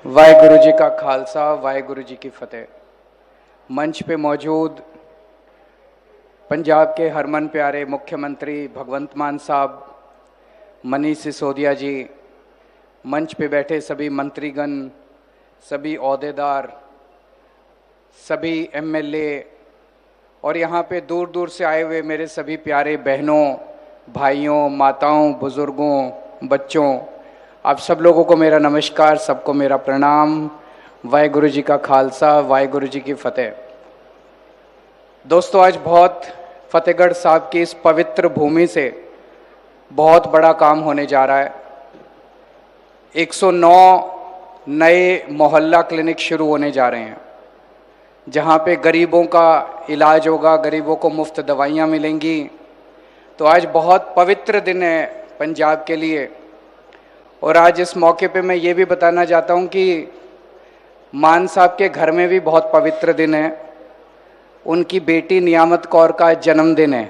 वाहेगुरु जी का खालसा, वाहेगुरु जी की फतेह। मंच पे मौजूद पंजाब के हरमन प्यारे मुख्यमंत्री भगवंत मान साहब, मनीष सिसोदिया जी, मंच पे बैठे सभी मंत्रीगण, सभी ओहदेदार, सभी एमएलए और यहाँ पे दूर दूर से आए हुए मेरे सभी प्यारे बहनों, भाइयों, माताओं, बुजुर्गों, बच्चों, आप सब लोगों को मेरा नमस्कार, सबको मेरा प्रणाम। वाहेगुरु जी का खालसा, वाहेगुरु जी की फतेह। दोस्तों, आज बहुत फतेहगढ़ साहब की इस पवित्र भूमि से बहुत बड़ा काम होने जा रहा है। 109 नए मोहल्ला क्लिनिक शुरू होने जा रहे हैं, जहाँ पे गरीबों का इलाज होगा, गरीबों को मुफ्त दवाइयाँ मिलेंगी। तो आज बहुत पवित्र दिन है पंजाब के लिए। और आज इस मौके पे मैं ये भी बताना चाहता हूँ कि मान साहब के घर में भी बहुत पवित्र दिन है। उनकी बेटी नियामत कौर का जन्मदिन है।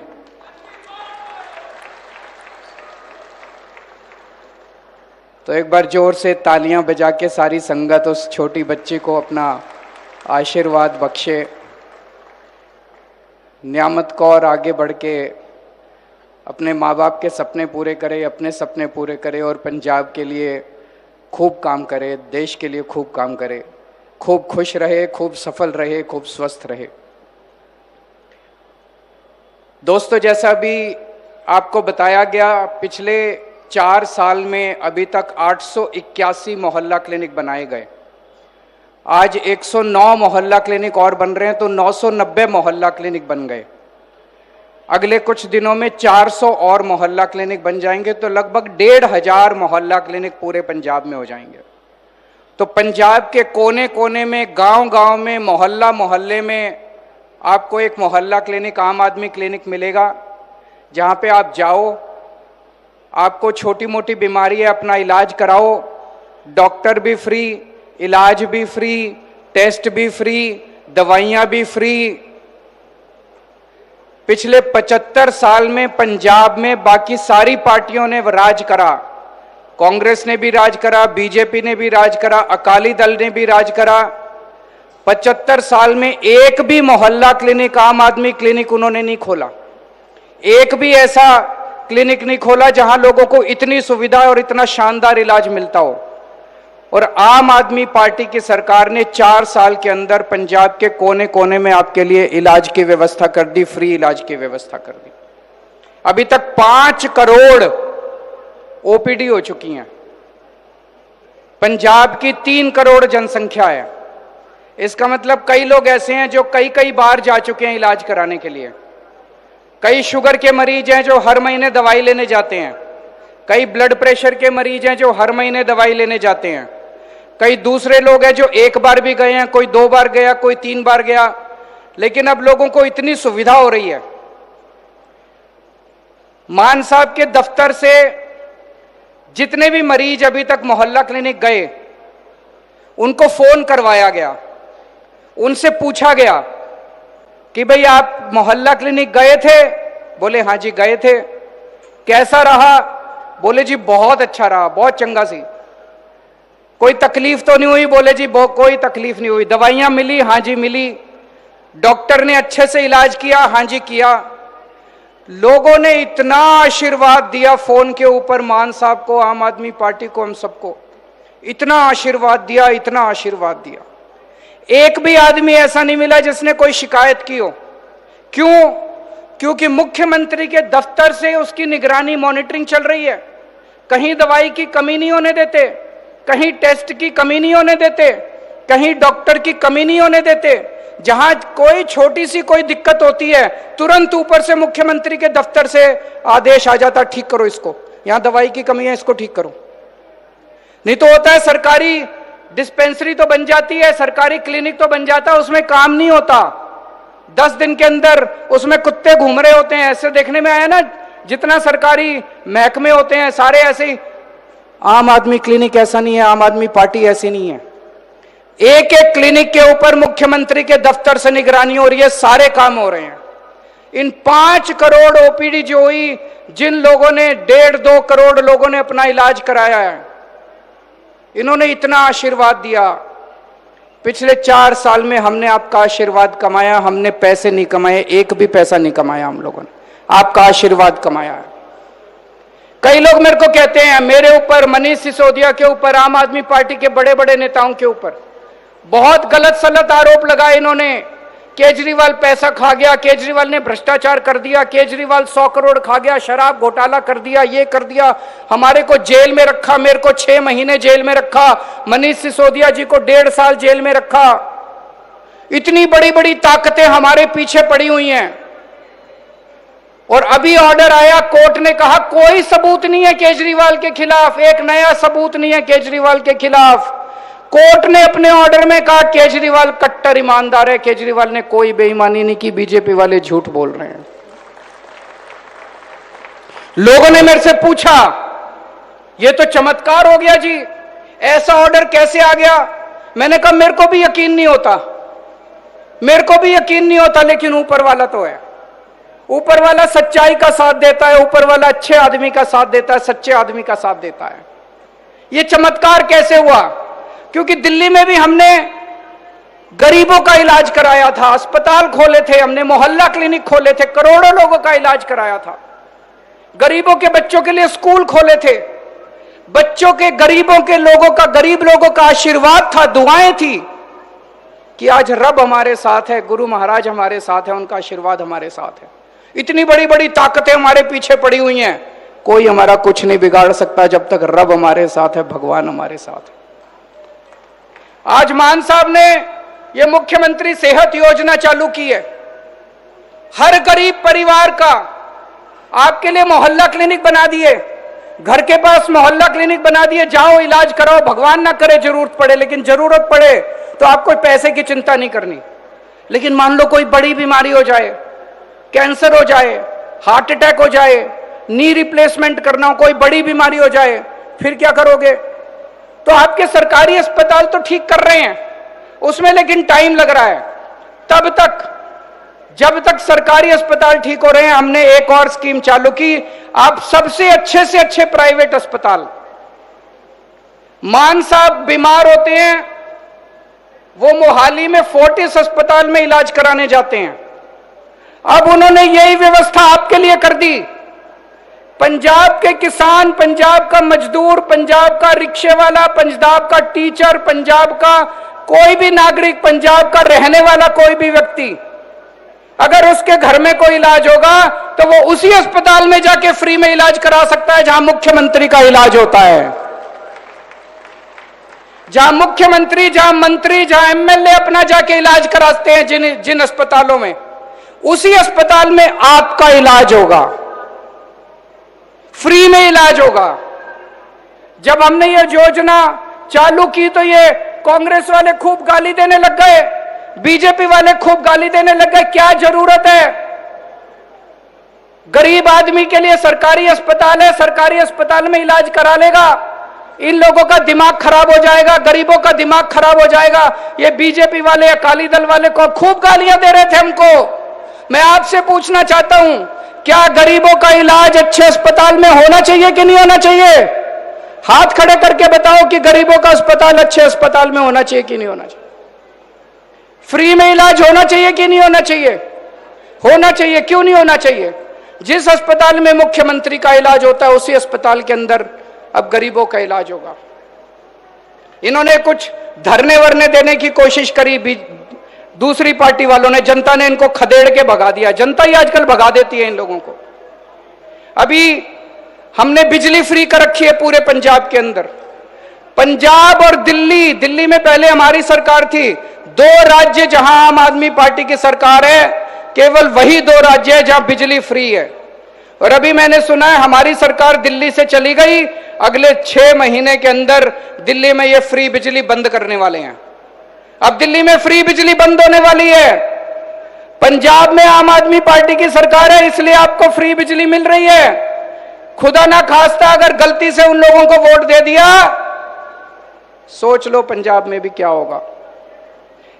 तो एक बार जोर से तालियां बजा के सारी संगत उस छोटी बच्ची को अपना आशीर्वाद बख्शे। नियामत कौर आगे बढ़ के अपने माँ बाप के सपने पूरे करे, अपने सपने पूरे करे और पंजाब के लिए खूब काम करे, देश के लिए खूब काम करे, खूब खुश रहे, खूब सफल रहे, खूब स्वस्थ रहे। दोस्तों, जैसा भी आपको बताया गया, पिछले 4 साल में अभी तक 881 मोहल्ला क्लिनिक बनाए गए। आज 109 मोहल्ला क्लिनिक और बन रहे हैं, तो 990 मोहल्ला क्लिनिक बन गए। अगले कुछ दिनों में 400 और मोहल्ला क्लिनिक बन जाएंगे, तो लगभग 1500 मोहल्ला क्लिनिक पूरे पंजाब में हो जाएंगे। तो पंजाब के कोने कोने में, गांव गांव में, मोहल्ला मोहल्ले में आपको एक मोहल्ला क्लिनिक, आम आदमी क्लिनिक मिलेगा, जहां पे आप जाओ, आपको छोटी मोटी बीमारी है, अपना इलाज कराओ, डॉक्टर भी फ्री, इलाज भी फ्री, टेस्ट भी फ्री, दवाइयां भी फ्री। पिछले 75 साल में पंजाब में बाकी सारी पार्टियों ने राज करा। कांग्रेस ने भी राज करा, बीजेपी ने भी राज करा, अकाली दल ने भी राज करा। 75 साल में एक भी मोहल्ला क्लिनिक, आम आदमी क्लिनिक उन्होंने नहीं खोला। एक भी ऐसा क्लिनिक नहीं खोला जहां लोगों को इतनी सुविधा और इतना शानदार इलाज मिलता हो। और आम आदमी पार्टी की सरकार ने 4 साल के अंदर पंजाब के कोने कोने में आपके लिए इलाज की व्यवस्था कर दी, फ्री इलाज की व्यवस्था कर दी। अभी तक 5 करोड़ ओपीडी हो चुकी हैं। पंजाब की 3 करोड़ जनसंख्या है। इसका मतलब कई लोग ऐसे हैं जो कई कई बार जा चुके हैं इलाज कराने के लिए। कई शुगर के मरीज हैं जो हर महीने दवाई लेने जाते हैं। कई ब्लड प्रेशर के मरीज हैं जो हर महीने दवाई लेने जाते हैं। कई दूसरे लोग हैं जो 1 बार भी गए हैं, कोई 2 बार गया, कोई 3 बार गया। लेकिन अब लोगों को इतनी सुविधा हो रही है। मान साहब के दफ्तर से जितने भी मरीज अभी तक मोहल्ला क्लिनिक गए, उनको फोन करवाया गया, उनसे पूछा गया कि भाई आप मोहल्ला क्लिनिक गए थे? बोले हाँ जी गए थे। कैसा रहा? बोले जी बहुत अच्छा रहा, बहुत चंगा सी। कोई तकलीफ तो नहीं हुई? बोले जी कोई तकलीफ नहीं हुई। दवाइयां मिली? हाँ जी मिली। डॉक्टर ने अच्छे से इलाज किया? हाँ जी किया। लोगों ने इतना आशीर्वाद दिया फोन के ऊपर मान साहब को, आम आदमी पार्टी को, हम सबको इतना आशीर्वाद दिया, इतना आशीर्वाद दिया। एक भी आदमी ऐसा नहीं मिला जिसने कोई शिकायत की हो। क्यों? क्योंकि मुख्यमंत्री के दफ्तर से उसकी निगरानी, मॉनिटरिंग चल रही है। कहीं दवाई की कमी नहीं होने देते, कहीं टेस्ट की कमी नहीं होने देते, कहीं डॉक्टर की कमी नहीं होने देते। जहां कोई छोटी सी कोई दिक्कत होती है, तुरंत ऊपर से मुख्यमंत्री के दफ्तर से आदेश आ जाता, ठीक करो इसको, यहां दवाई की कमी है, इसको ठीक करो। नहीं तो होता है सरकारी डिस्पेंसरी तो बन जाती है, सरकारी क्लिनिक तो बन जाता है, उसमें काम नहीं होता। 10 दिन के अंदर उसमें कुत्ते घूम रहे होते हैं। ऐसे देखने में आया ना, जितना सरकारी महकमे होते हैं सारे ऐसे ही। आम आदमी क्लिनिक ऐसा नहीं है, आम आदमी पार्टी ऐसी नहीं है। एक एक क्लिनिक के ऊपर मुख्यमंत्री के दफ्तर से निगरानी हो रही है, सारे काम हो रहे हैं। इन 5 करोड़ ओपीडी जो हुई, जिन लोगों ने 1.5-2 करोड़ लोगों ने अपना इलाज कराया है, इन्होंने इतना आशीर्वाद दिया। पिछले 4 साल में हमने आपका आशीर्वाद कमाया, हमने पैसे नहीं कमाए, एक भी पैसा नहीं कमाया हम लोगों ने, आपका आशीर्वाद कमाया है। कई लोग मेरे को कहते हैं, मेरे ऊपर, मनीष सिसोदिया के ऊपर, आम आदमी पार्टी के बड़े बड़े नेताओं के ऊपर बहुत गलत सलत आरोप लगाए इन्होंने। केजरीवाल पैसा खा गया, केजरीवाल ने भ्रष्टाचार कर दिया, केजरीवाल 100 करोड़ खा गया, शराब घोटाला कर दिया, ये कर दिया, हमारे को जेल में रखा, मेरे को 6 महीने जेल में रखा, मनीष सिसोदिया जी को 1.5 साल जेल में रखा। इतनी बड़ी बड़ी ताकतें हमारे पीछे पड़ी हुई हैं। और अभी ऑर्डर आया, कोर्ट ने कहा कोई सबूत नहीं है केजरीवाल के खिलाफ, एक नया सबूत नहीं है केजरीवाल के खिलाफ। कोर्ट ने अपने ऑर्डर में कहा केजरीवाल कट्टर ईमानदार है, केजरीवाल ने कोई बेईमानी नहीं की, बीजेपी वाले झूठ बोल रहे हैं। लोगों ने मेरे से पूछा, ये तो चमत्कार हो गया जी, ऐसा ऑर्डर कैसे आ गया? मैंने कहा मेरे को भी यकीन नहीं होता, मेरे को भी यकीन नहीं होता, लेकिन ऊपर वाला तो है। ऊपर वाला सच्चाई का साथ देता है, ऊपर वाला अच्छे आदमी का साथ देता है, सच्चे आदमी का साथ देता है। ये चमत्कार कैसे हुआ? क्योंकि दिल्ली में भी हमने गरीबों का इलाज कराया था, अस्पताल खोले थे, हमने मोहल्ला क्लिनिक खोले थे, करोड़ों लोगों का इलाज कराया था। गरीबों के बच्चों के लिए स्कूल खोले थे, बच्चों के, गरीबों के लोगों का, गरीब लोगों का आशीर्वाद था, दुआएं थी कि आज रब हमारे साथ है, गुरु महाराज हमारे साथ है, उनका आशीर्वाद हमारे साथ है। इतनी बड़ी बड़ी ताकतें हमारे पीछे पड़ी हुई हैं, कोई हमारा कुछ नहीं बिगाड़ सकता जब तक रब हमारे साथ है, भगवान हमारे साथ है। आज मान साहब ने यह मुख्यमंत्री सेहत योजना चालू की है। हर गरीब परिवार का आपके लिए मोहल्ला क्लिनिक बना दिए, घर के पास मोहल्ला क्लिनिक बना दिए, जाओ इलाज कराओ, भगवान ना करे जरूरत पड़े, लेकिन जरूरत पड़े तो आपको पैसे की चिंता नहीं करनी। लेकिन मान लो कोई बड़ी बीमारी हो जाए, कैंसर हो जाए, हार्ट अटैक हो जाए, नी रिप्लेसमेंट करना हो, कोई बड़ी बीमारी हो जाए, फिर क्या करोगे? तो आपके सरकारी अस्पताल तो ठीक कर रहे हैं उसमें, लेकिन टाइम लग रहा है। तब तक, जब तक सरकारी अस्पताल ठीक हो रहे हैं, हमने एक और स्कीम चालू की, आप सबसे अच्छे से अच्छे प्राइवेट अस्पताल। मान साहब बीमार होते हैं, वो मोहाली में फोर्टिस अस्पताल में इलाज कराने जाते हैं। अब उन्होंने यही व्यवस्था आपके लिए कर दी। पंजाब के किसान, पंजाब का मजदूर, पंजाब का रिक्शे वाला, पंजाब का टीचर, पंजाब का कोई भी नागरिक, पंजाब का रहने वाला कोई भी व्यक्ति, अगर उसके घर में कोई इलाज होगा तो वो उसी अस्पताल में जाके फ्री में इलाज करा सकता है जहां मुख्यमंत्री का इलाज होता है। जहां मुख्यमंत्री, जहां मंत्री, जहां एमएलए अपना जाके इलाज कराते हैं, जिन अस्पतालों में, उसी अस्पताल में आपका इलाज होगा, फ्री में इलाज होगा। जब हमने ये योजना चालू की तो ये कांग्रेस वाले खूब गाली देने लग गए, बीजेपी वाले खूब गाली देने लग गए। क्या जरूरत है? गरीब आदमी के लिए सरकारी अस्पताल है, सरकारी अस्पताल में इलाज करा लेगा। इन लोगों का दिमाग खराब हो जाएगा, गरीबों का दिमाग खराब हो जाएगा। ये बीजेपी वाले, अकाली दल वाले को खूब गालियां दे रहे थे हमको। मैं आपसे पूछना चाहता हूं, क्या गरीबों का इलाज अच्छे अस्पताल में होना चाहिए कि नहीं होना चाहिए? हाथ खड़े करके बताओ कि गरीबों का अस्पताल अच्छे अस्पताल में होना चाहिए कि नहीं होना चाहिए? फ्री में इलाज होना चाहिए कि नहीं होना चाहिए? होना चाहिए। क्यों नहीं होना चाहिए? जिस अस्पताल में मुख्यमंत्री का इलाज होता है उसी अस्पताल के अंदर अब गरीबों का इलाज होगा। इन्होंने कुछ धरने वरने देने की कोशिश करी, दूसरी पार्टी वालों ने, जनता ने इनको खदेड़ के भगा दिया। जनता ही आजकल भगा देती है इन लोगों को। अभी हमने बिजली फ्री कर रखी है पूरे पंजाब के अंदर। पंजाब और दिल्ली, दिल्ली में पहले हमारी सरकार थी, 2 राज्य जहां आम आदमी पार्टी की सरकार है, केवल वही 2 राज्य है जहां बिजली फ्री है। और अभी मैंने सुना है हमारी सरकार दिल्ली से चली गई, अगले 6 महीने के अंदर दिल्ली में ये फ्री बिजली बंद करने वाले हैं। अब दिल्ली में फ्री बिजली बंद होने वाली है। पंजाब में आम आदमी पार्टी की सरकार है, इसलिए आपको फ्री बिजली मिल रही है। खुदा ना खास्ता अगर गलती से उन लोगों को वोट दे दिया, सोच लो पंजाब में भी क्या होगा।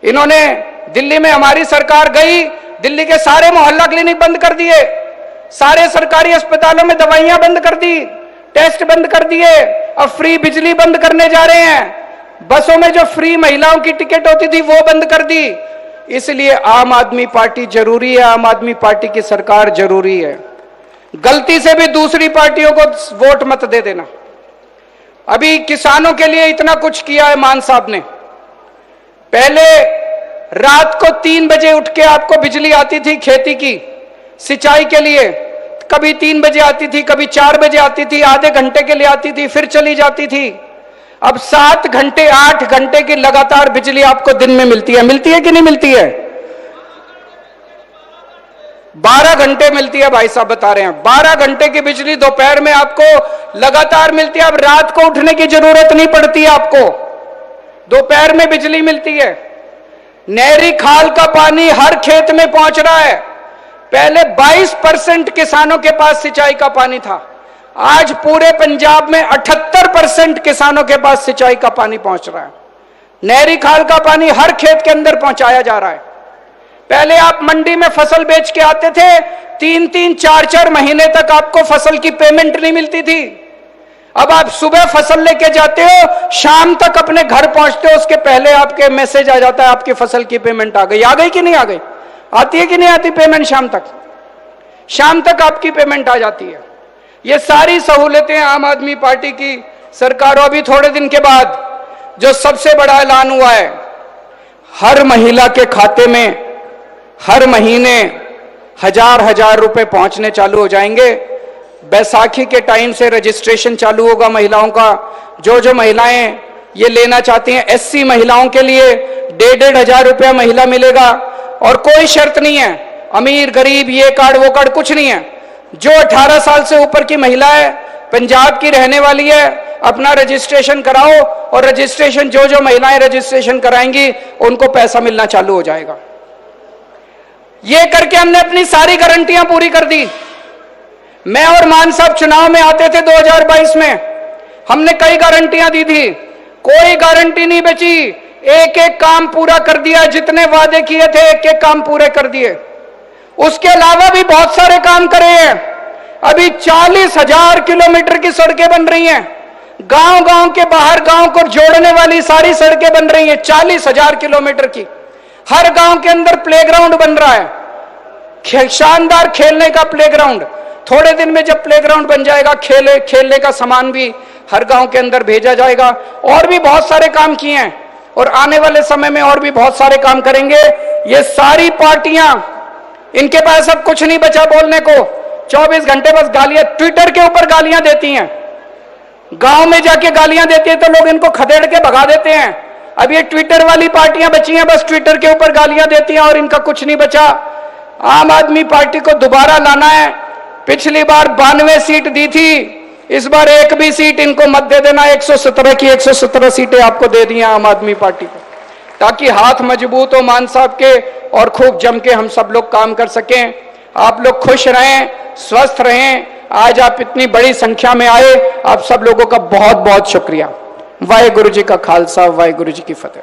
इन्होंने, दिल्ली में हमारी सरकार गई, दिल्ली के सारे मोहल्ला क्लिनिक बंद कर दिए, सारे सरकारी अस्पतालों में दवाइयां बंद कर दी, टेस्ट बंद कर दिए, अब फ्री बिजली बंद करने जा रहे हैं। बसों में जो फ्री महिलाओं की टिकट होती थी वो बंद कर दी। इसलिए आम आदमी पार्टी जरूरी है, आम आदमी पार्टी की सरकार जरूरी है। गलती से भी दूसरी पार्टियों को वोट मत दे देना। अभी किसानों के लिए इतना कुछ किया है मान साहब ने। पहले रात को 3 बजे उठ के आपको बिजली आती थी खेती की सिंचाई के लिए, कभी 3 बजे आती थी, कभी 4 बजे आती थी, आधे घंटे के लिए आती थी, फिर चली जाती थी। अब 7 घंटे 8 घंटे की लगातार बिजली आपको दिन में मिलती है। मिलती है कि नहीं मिलती है? 12 घंटे मिलती है भाई साहब बता रहे हैं। 12 घंटे की बिजली दोपहर में आपको लगातार मिलती है। अब रात को उठने की जरूरत नहीं पड़ती है आपको, दोपहर में बिजली मिलती है। नहरी खाल का पानी हर खेत में पहुंच रहा है। पहले 22% किसानों के पास सिंचाई का पानी था, आज पूरे पंजाब में 78% किसानों के पास सिंचाई का पानी पहुंच रहा है। नहरी खाल का पानी हर खेत के अंदर पहुंचाया जा रहा है। पहले आप मंडी में फसल बेच के आते थे, 3-3 4-4 महीने तक आपको फसल की पेमेंट नहीं मिलती थी। अब आप सुबह फसल लेके जाते हो, शाम तक अपने घर पहुंचते हो, उसके पहले आपके मैसेज आ जाता है आपकी फसल की पेमेंट आ गई। आ गई कि नहीं आ गई? आती है कि नहीं आती पेमेंट? शाम तक आपकी पेमेंट आ जाती है। ये सारी सहूलतें आम आदमी पार्टी की सरकार। अभी थोड़े दिन के बाद जो सबसे बड़ा ऐलान हुआ है, हर महिला के खाते में हर महीने 1000 रुपए पहुंचने चालू हो जाएंगे। बैसाखी के टाइम से रजिस्ट्रेशन चालू होगा महिलाओं का। जो महिलाएं ये लेना चाहती हैं, SC महिलाओं के लिए 1,500 रुपया महिला मिलेगा और कोई शर्त नहीं है, अमीर गरीब ये कार्ड वो कार्ड कुछ नहीं है। जो 18 साल से ऊपर की महिला है, पंजाब की रहने वाली है, अपना रजिस्ट्रेशन कराओ और रजिस्ट्रेशन जो महिलाएं रजिस्ट्रेशन कराएंगी उनको पैसा मिलना चालू हो जाएगा। ये करके हमने अपनी सारी गारंटियां पूरी कर दी। मैं और मान साहब चुनाव में आते थे 2022 में, हमने कई गारंटियां दी थी, कोई गारंटी नहीं बची। एक एक काम पूरा कर दिया, जितने वादे किए थे एक एक काम पूरे कर दिए। उसके अलावा भी बहुत सारे काम करे हैं। अभी 40,000 किलोमीटर की सड़कें बन रही हैं, गांव-गांव के बाहर गांव को जोड़ने वाली सारी सड़कें बन रही हैं 40,000 किलोमीटर की। हर गांव के अंदर प्लेग्राउंड बन रहा है, शानदार खेलने का प्लेग्राउंड। थोड़े दिन में जब प्लेग्राउंड बन जाएगा, खेलने का सामान भी हर गांव के अंदर भेजा जाएगा। और भी बहुत सारे काम किए हैं और आने वाले समय में और भी बहुत सारे काम करेंगे। ये सारी पार्टियां, इनके पास अब कुछ नहीं बचा बोलने को, 24 घंटे बस गालियां, ट्विटर के ऊपर गालियां देती हैं। गांव में जाके गालियां देती है तो लोग इनको खदेड़ के भगा देते हैं। अब ये ट्विटर वाली पार्टियां बची हैं, बस ट्विटर के ऊपर गालियां देती हैं और इनका कुछ नहीं बचा। आम आदमी पार्टी को दोबारा लाना है। पिछली बार 92 सीट दी थी, इस बार एक भी सीट इनको मत दे देना। 117 की 117 सीटें आपको दे दी आम आदमी पार्टी को, ताकि हाथ मजबूत हो मान साहब के और खूब जम के हम सब लोग काम कर सकें। आप लोग खुश रहें, स्वस्थ रहें। आज आप इतनी बड़ी संख्या में आए, आप सब लोगों का बहुत बहुत शुक्रिया। वाहेगुरु जी का खालसा, वाहेगुरु जी की फतेह।